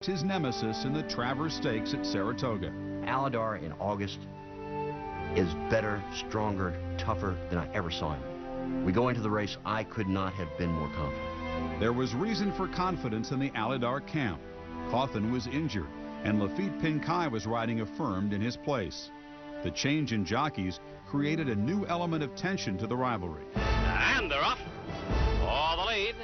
his nemesis in the Travers Stakes at Saratoga. Alydar in August is better, stronger, tougher than I ever saw him. We go into the race, I could not have been more confident. There was reason for confidence in the Alydar camp. Cauthen was injured, and LAFFIT PINCAY was riding Affirmed in his place. The change in jockeys created a new element of tension to the rivalry. And they're off. For the lead.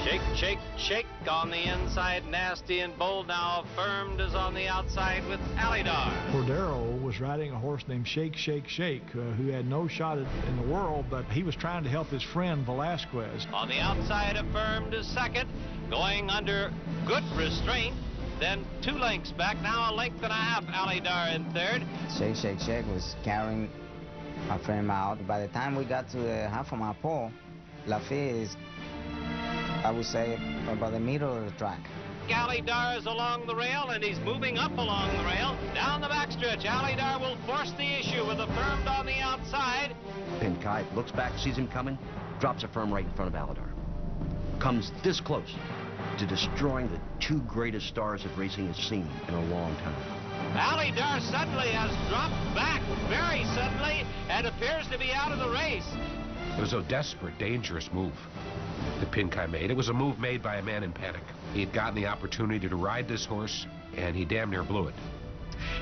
Shake, shake, shake on the inside, nasty and bold. Now Affirmed is on the outside with Alydar. Cordero was riding a horse named Shake, Shake, Shake, who had no shot in the world, but he was trying to help his friend Velasquez. On the outside, Affirmed is second, going under good restraint. Then 2 lengths back, now a length and a half, Alydar in third. Shake, Shake, Shake was carrying Affirmed out. By the time we got to the half of my pole, LAFFIT is, I would say, about the middle of the track. Alydar is along the rail, and he's moving up along the rail. Down the backstretch, Alydar will force the issue with Affirmed on the outside. PINCAY looks back, sees him coming, drops Affirmed right in front of Alydar. Comes this close to destroying the 2 greatest stars that racing has seen in a long time. Alydar suddenly has dropped back, very suddenly, and appears to be out of the race. It was a desperate, dangerous move that PINCAY made. It was a move made by a man in panic. He had gotten the opportunity to ride this horse, and he damn near blew it.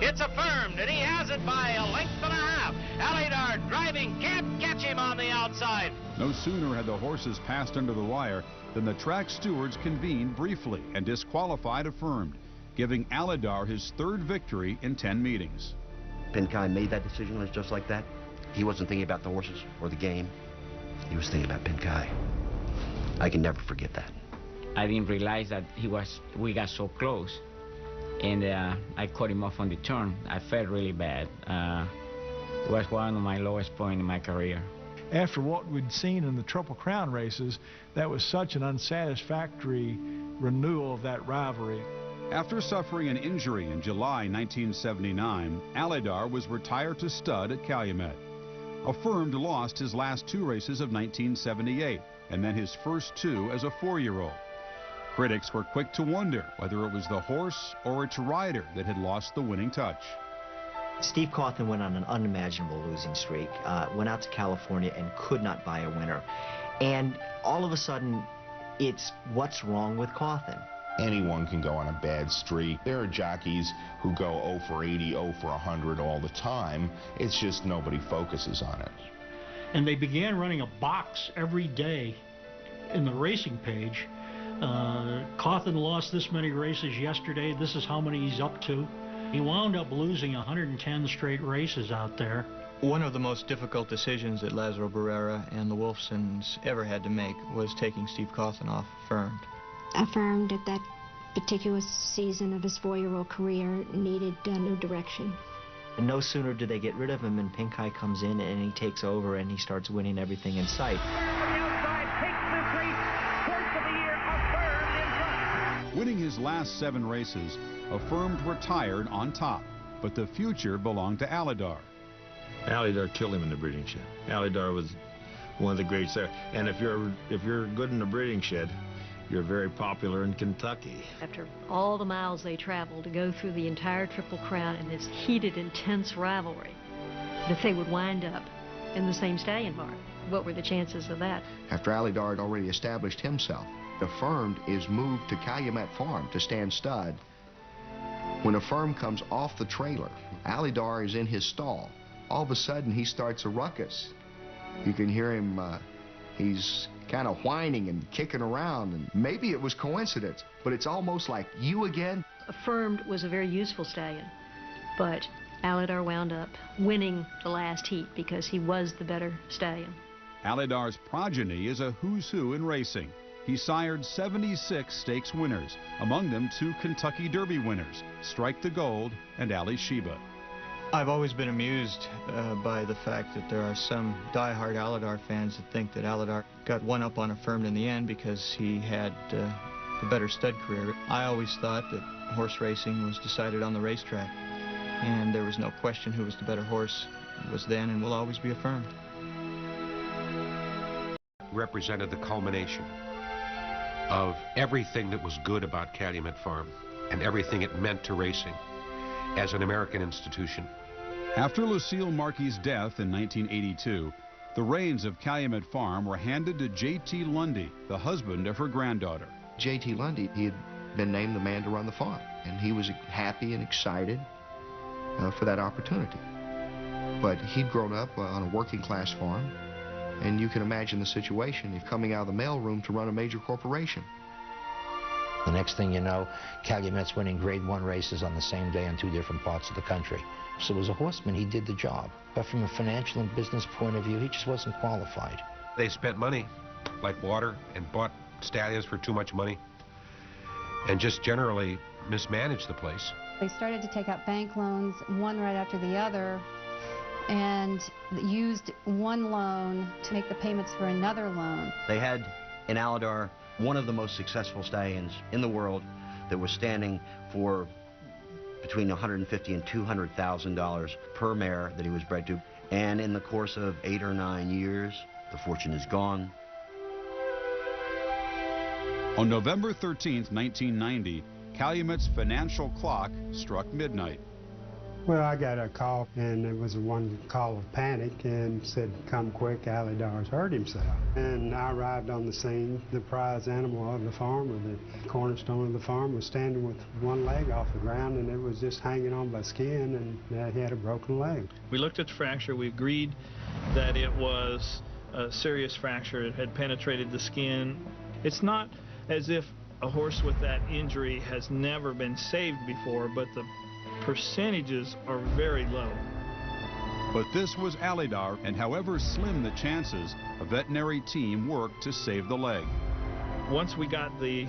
It's Affirmed, and he has it by a length and a half. Alydar driving, can't catch him on the outside. No sooner had the horses passed under the wire than the track stewards convened briefly and disqualified Affirmed, giving Alydar his 3rd victory in 10 meetings. PINCAY made that decision just like that. He wasn't thinking about the horses or the game. He was thinking about PINCAY. I can never forget that. I didn't realize that we got so close, and I cut him off on the turn. I felt really bad. It was one of my lowest points in my career. After what we'd seen in the Triple Crown races, that was such an unsatisfactory renewal of that rivalry. After suffering an injury in July 1979, Alydar was retired to stud at Calumet. Affirmed lost his last 2 races of 1978, and then his first 2 as a 4-year-old. Critics were quick to wonder whether it was the horse or its rider that had lost the winning touch. Steve Cauthen went on an unimaginable losing streak, went out to California and could not buy a winner. And all of a sudden, it's what's wrong with Cauthen? Anyone can go on a bad streak. There are jockeys who go 0 for 80, 0 for 100 all the time. It's just nobody focuses on it. And they began running a box every day in the racing page. Cauthen lost this many races yesterday. This is how many he's up to. He wound up losing 110 straight races out there. One of the most difficult decisions that Lazaro Barrera and the Wolfsons ever had to make was taking Steve Cauthen off Affirmed. Affirmed at that particular season of his 4-year-old career needed a new direction. And no sooner do they get rid of him and PINCAY comes in and he takes over and he starts winning everything in sight. Winning his last 7 races, Affirmed retired on top, but the future belonged to Alydar. Alydar killed him in the breeding shed. Alydar was one of the greats there. And if you're good in the breeding shed, you're very popular in Kentucky. After all the miles they traveled to go through the entire Triple Crown in this heated, intense rivalry, that they would wind up in the same stallion barn. What were the chances of that? After Alydar had already established himself, Affirmed is moved to Calumet Farm to stand stud. When Affirmed comes off the trailer, Alydar is in his stall. All of a sudden, he starts a ruckus. You can hear him, he's kind of whining and kicking around, and maybe it was coincidence, but it's almost like you again. Affirmed was a very useful stallion, but Alydar wound up winning the last heat because he was the better stallion. Alydar's progeny is a who's who in racing. He sired 76 stakes winners, among them 2 Kentucky Derby winners, Strike the Gold and Ali Sheba. I've always been amused by the fact that there are some die-hard Alydar fans that think that Alydar got one up on Affirmed in the end because he had the better stud career. I always thought that horse racing was decided on the racetrack, and there was no question who was the better horse. It was then and will always be Affirmed. Represented the culmination of everything that was good about Calumet Farm. and everything it meant to racing as an American institution. After Lucille Markey's death in 1982, the reins of Calumet Farm were handed to J.T. Lundy, the husband of her granddaughter. J.T. Lundy, he had been named the man to run the farm, and he was happy and excited for that opportunity. But he'd grown up on a working class farm, and you can imagine the situation of coming out of the mailroom to run a major corporation. The next thing you know, Calumet's winning Grade 1 races on the same day in 2 different parts of the country. So as a horseman, he did the job. But from a financial and business point of view, he just wasn't qualified. They spent money like water and bought stallions for too much money and just generally mismanaged the place. They started to take out bank loans, one right after the other, and used one loan to make the payments for another loan. They had in Alydar one of the most successful stallions in the world that was standing for between $150,000 and $200,000 per mare that he was bred to. And in the course of 8 or 9 years, the fortune is gone. On November 13th, 1990, Calumet's financial clock struck midnight. Well, I got a call, and it was one call of panic, and said, "Come quick, Alydar's hurt himself." And I arrived on the scene. The prize animal of the farm, or the cornerstone of the farm, was standing with one leg off the ground, and it was just hanging on by skin, and he had a broken leg. We looked at the fracture. We agreed that it was a serious fracture. It had penetrated the skin. It's not as if a horse with that injury has never been saved before, but the percentages are very low. But this was Alydar, and however slim the chances, a veterinary team worked to save the leg. Once we got the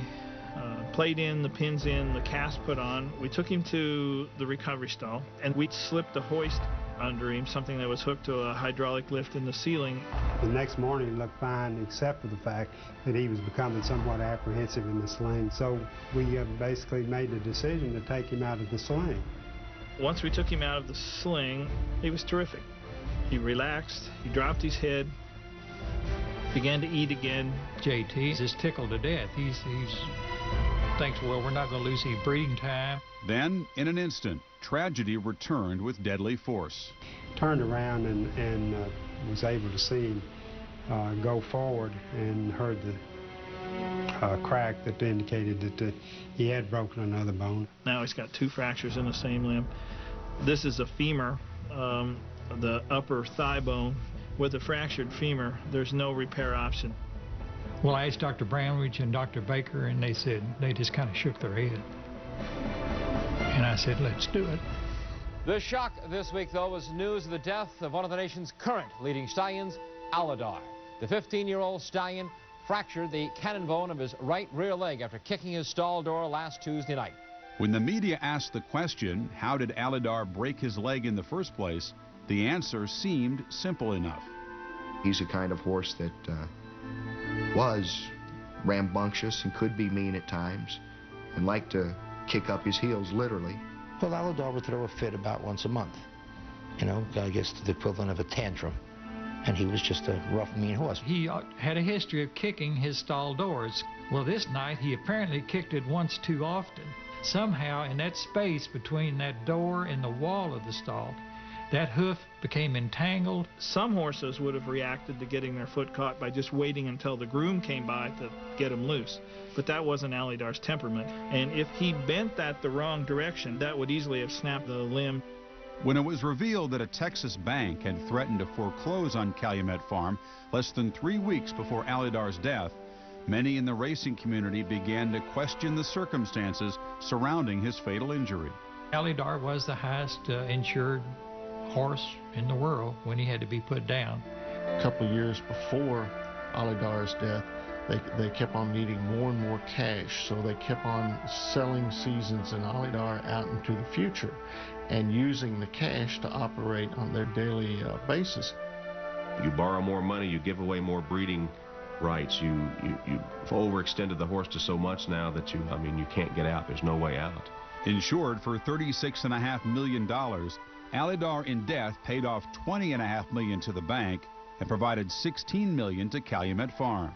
plate in, the pins in, the cast put on, we took him to the recovery stall, and we slipped a hoist under him, something that was hooked to a hydraulic lift in the ceiling. The next morning looked fine, except for the fact that he was becoming somewhat apprehensive in the sling. So we basically made the decision to take him out of the sling. Once we took him out of the sling, he was terrific. He relaxed, he dropped his head, began to eat again. JT is just tickled to death. He's thinks, well, we're not going to lose any breeding time. Then, in an instant, tragedy returned with deadly force. Turned around and was able to see him go forward, and heard the crack that indicated that he had broken another bone. Now he's got 2 fractures in the same limb. This is a femur, the upper thigh bone. With a fractured femur, there's no repair option. Well, I asked Dr. BRAMLAGE and Dr. Baker, and they said, they just kind of shook their head. And I said, let's do it. The shock this week, though, was news of the death of one of the nation's current leading stallions, Alydar. The 15-year-old stallion fractured the cannon bone of his right rear leg after kicking his stall door last Tuesday night. When the media asked the question, how did Alydar break his leg in the first place, the answer seemed simple enough. He's a kind of horse that was rambunctious and could be mean at times, and liked to kick up his heels, literally. Well, Alydar would throw a fit about once a month. You know, I guess the equivalent of a tantrum. And he was just a rough, mean horse. He had a history of kicking his stall doors. Well, this night he apparently kicked it once too often. Somehow, in that space between that door and the wall of the stall, that hoof became entangled. Some horses would have reacted to getting their foot caught by just waiting until the groom came by to get them loose. But that wasn't Alydar's temperament. And if he bent that the wrong direction, that would easily have snapped the limb. When it was revealed that a Texas bank had threatened to foreclose on Calumet Farm less than 3 weeks before Alydar's death, many in the racing community began to question the circumstances surrounding his fatal injury. Alydar was the highest insured horse in the world when he had to be put down. A couple of years before Alydar's death, they kept on needing more and more cash, so they kept on selling seasons in Alydar out into the future and using the cash to operate on their daily basis. You borrow more money, you give away more breeding rights. You've overextended the horse to so much now that you can't get out. There's no way out. Insured for $36.5 million, Alydar in death paid off $20.5 million to the bank and provided $16 million to Calumet Farm.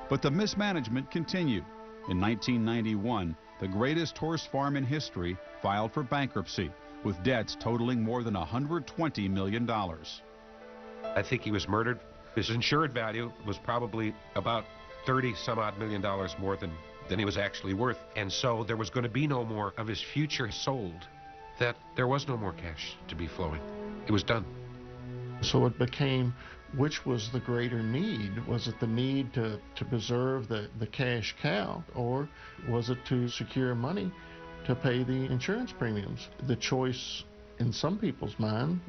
But the mismanagement continued. In 1991, the greatest horse farm in history filed for bankruptcy, with debts totaling more than $120 million. I think he was murdered. His insured value was probably about $30-some-odd million more than he was actually worth. And so there was going to be no more of his future sold, that there was no more cash to be flowing. It was done. So it became, which was the greater need? Was it the need to preserve the cash cow, or was it to secure money to pay the insurance premiums? The choice in some people's mind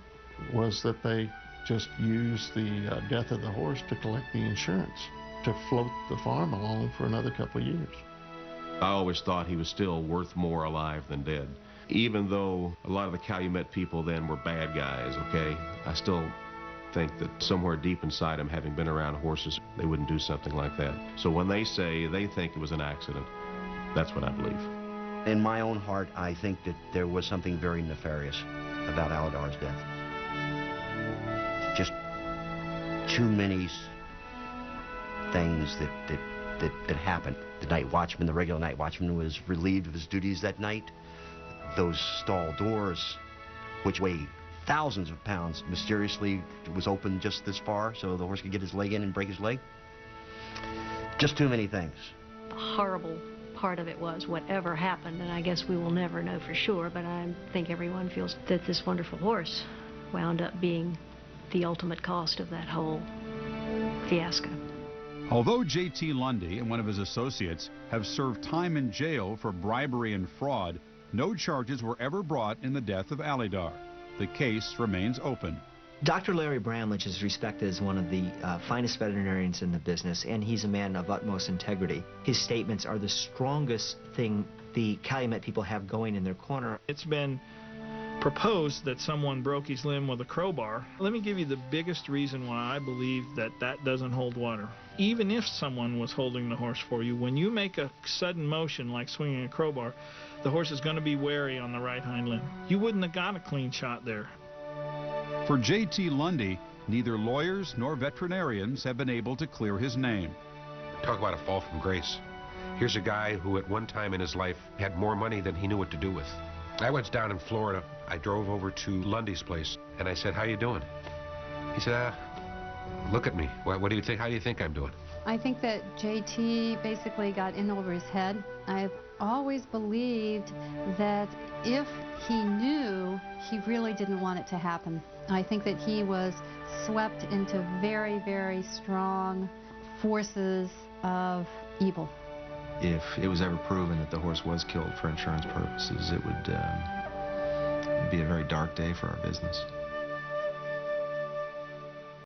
was that they just used the death of the horse to collect the insurance, to float the farm along for another couple of years. I always thought he was still worth more alive than dead. Even though a lot of the Calumet people then were bad guys, okay, I still think that somewhere deep inside him, having been around horses, they wouldn't do something like that. So when they say they think it was an accident, that's what I believe. In my own heart, I think that there was something very nefarious about Alydar's death. Just too many things that happened. The night watchman, the regular night watchman, was relieved of his duties that night. Those stall doors, which weigh thousands of pounds, mysteriously was open just this far so the horse could get his leg in and break his leg. Just too many things. The horrible part of it was whatever happened, and I guess we will never know for sure, but I think everyone feels that this wonderful horse wound up being the ultimate cost of that whole fiasco. Although J.T. Lundy and one of his associates have served time in jail for bribery and fraud, no charges were ever brought in the death of Alydar. The case remains open. Dr. Larry Bramlage is respected as one of the finest veterinarians in the business, and he's a man of utmost integrity. His statements are the strongest thing the Calumet people have going in their corner. It's been proposed that someone broke his limb with a crowbar. Let me give you the biggest reason why I believe that that doesn't hold water. Even if someone was holding the horse for you, when you make a sudden motion like swinging a crowbar, the horse is going to be wary on the right hind limb. You wouldn't have got a clean shot there. For J.T. Lundy, neither lawyers nor veterinarians have been able to clear his name. Talk about a fall from grace. Here's a guy who at one time in his life had more money than he knew what to do with. I was down in Florida. I drove over to Lundy's place, and I said, "How you doing?" He said, "Look at me. What do you think? How do you think I'm doing?" I think that JT basically got in over his head. I've always believed that if he knew, he really didn't want it to happen. I think that he was swept into very, very strong forces of evil. If it was ever proven that the horse was killed for insurance purposes, it would be a very dark day for our business.